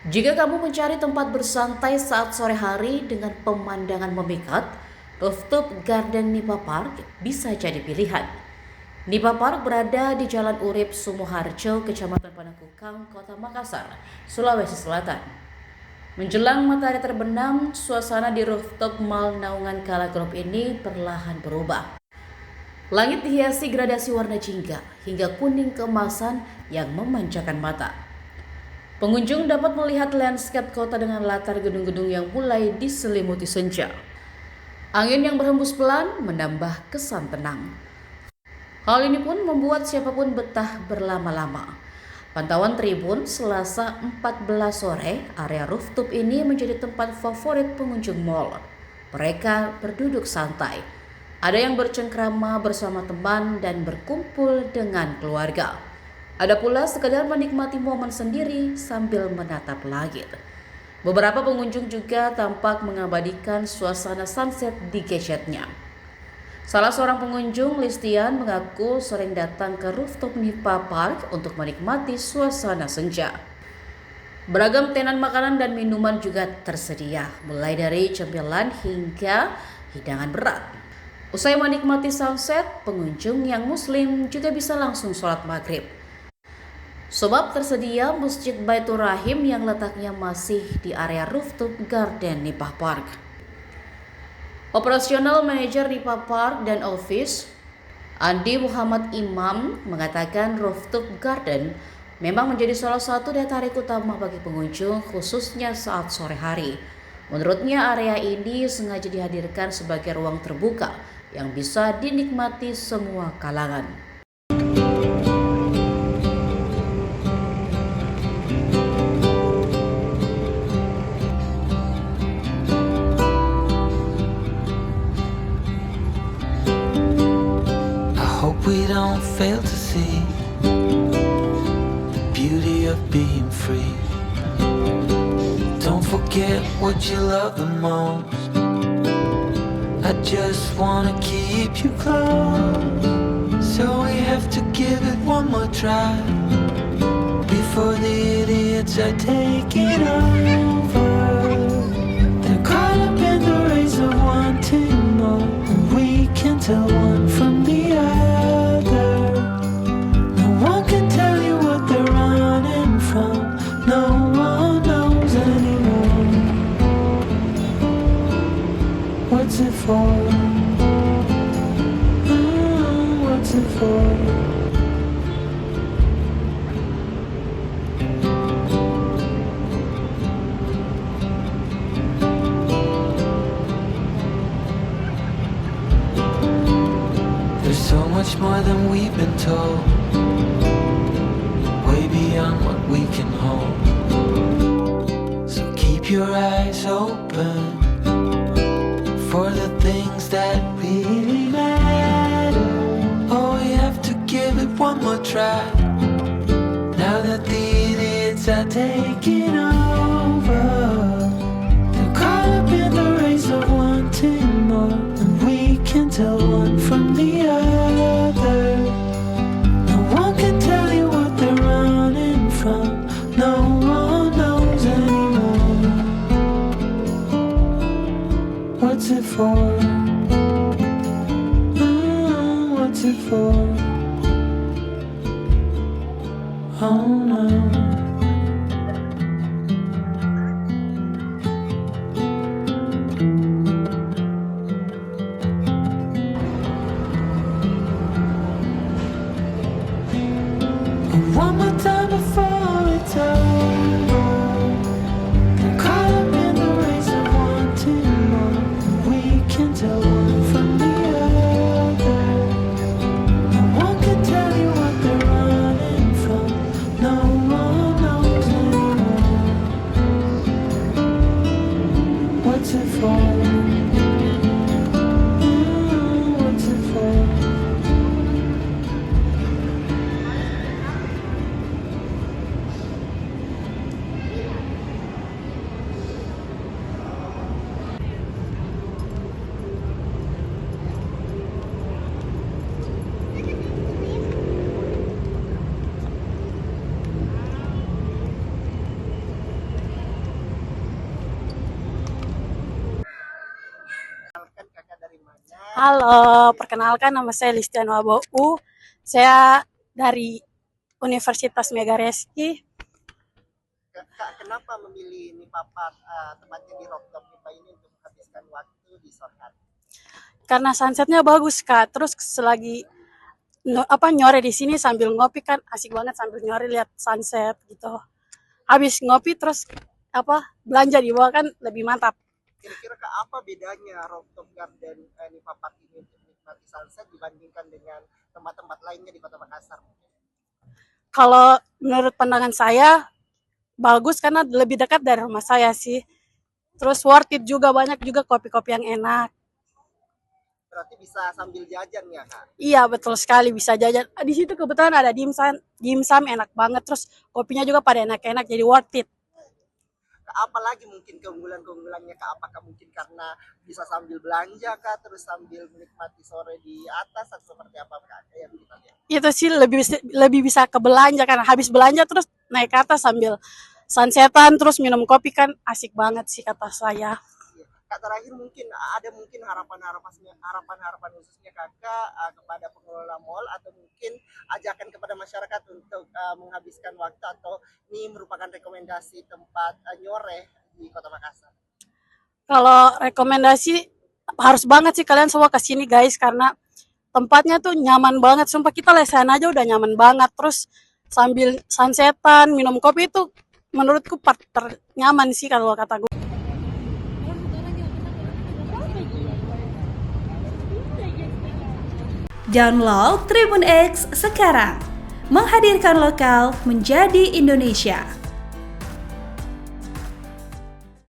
Jika kamu mencari tempat bersantai saat sore hari dengan pemandangan memikat, rooftop garden Nipa Park bisa jadi pilihan. Nipa Park berada di Jalan Urip Sumoharjo, Kecamatan Panakukang, Kota Makassar, Sulawesi Selatan. Menjelang matahari terbenam, suasana di rooftop Mall Naungan Kala Group ini perlahan berubah. Langit dihiasi gradasi warna jingga hingga kuning keemasan yang memanjakan mata. Pengunjung dapat melihat landscape kota dengan latar gedung-gedung yang mulai diselimuti senja. Angin yang berhembus pelan menambah kesan tenang. Hal ini pun membuat siapapun betah berlama-lama. Pantauan Tribun Selasa 14 sore, area rooftop ini menjadi tempat favorit pengunjung mall. Mereka berduduk santai. Ada yang bercengkrama bersama teman dan berkumpul dengan keluarga. Ada pula sekedar menikmati momen sendiri sambil menatap langit. Beberapa pengunjung juga tampak mengabadikan suasana sunset di gadgetnya. Salah seorang pengunjung, Listian, mengaku sering datang ke rooftop Nipa Park untuk menikmati suasana senja. Beragam tenan makanan dan minuman juga tersedia, mulai dari cemilan hingga hidangan berat. Usai menikmati sunset, pengunjung yang muslim juga bisa langsung sholat maghrib. Sebab tersedia Masjid Baitur Rahim yang letaknya masih di area rooftop garden Nipa Park. Operasional Manager Nipa Park dan Office, Andi Muhammad Imam, mengatakan rooftop garden memang menjadi salah satu daya tarik utama bagi pengunjung, khususnya saat sore hari. Menurutnya, area ini sengaja dihadirkan sebagai ruang terbuka yang bisa dinikmati semua kalangan. We don't fail to see the beauty of being free. Don't forget what you love the most. I just wanna keep you close, so we have to give it one more try before the idiots are taking over. They're caught up in the race of wanting more, and we can tell one from the other. What's it for? What's it for? There's so much more than we've been told, way beyond what we can hold. So keep your eyes open for the things that really matter. Oh, we have to give it one more try now that the idiots are taking over. They're caught up in the race of wanting more, and we can tell one from the other. No one can tell you what they're running from. No one knows anymore. What's it for? What's it for? Oh no. One more time before it's over. They're caught up in the race of wanting more. We can tell one from the other. No one can tell you what they're running from. No one knows anymore. What's it for? What's it for? Perkenalkan kakak dari mana? Halo, perkenalkan nama saya Listiano Abou. Saya dari Universitas Megareski Kak, kenapa memilih Nipapar tempatnya di rooftop Nipa ini untuk menghabiskan waktu di sore hari? karena sunsetnya bagus Kak. Terus selagi nyore di sini sambil ngopi kan asik banget sambil nyore lihat sunset gitu. Habis ngopi terus belanja di bawah kan lebih mantap. Kira-kira Kak, apa bedanya rooftop garden Nipapar ini untuk menikmati sunset dibandingkan dengan tempat-tempat lainnya di Kota Makassar? Kalau menurut pandangan saya bagus karena lebih dekat dari rumah saya sih. Terus worth it juga, banyak juga kopi-kopi yang enak. Berarti bisa sambil jajan ya Kak? Iya betul sekali bisa jajan. Di situ kebetulan ada dimsum enak banget. Terus kopinya juga pada enak-enak jadi worth it. Apalagi mungkin keunggulan-keunggulannya Kak? Apakah mungkin karena bisa sambil belanja Kak, terus sambil menikmati sore di atas atau seperti apa Kak yang kita lihat? Itu sih lebih bisa ke belanja karena habis belanja terus naik ke atas sambil sunsetan terus minum kopi kan asik banget sih kata saya. Kak, terakhir mungkin ada harapan khususnya Kakak kepada pengelola mall atau mungkin ajakan kepada masyarakat untuk menghabiskan waktu atau ini merupakan rekomendasi tempat nyore di Kota Makassar. Kalau rekomendasi harus banget sih kalian semua kesini guys karena tempatnya tuh nyaman banget. Sumpah kita lesehan aja udah nyaman banget. Terus sambil sunsetan minum kopi itu menurutku part ternyaman sih kalau kata gue. Download Tribun X sekarang, menghadirkan lokal menjadi Indonesia.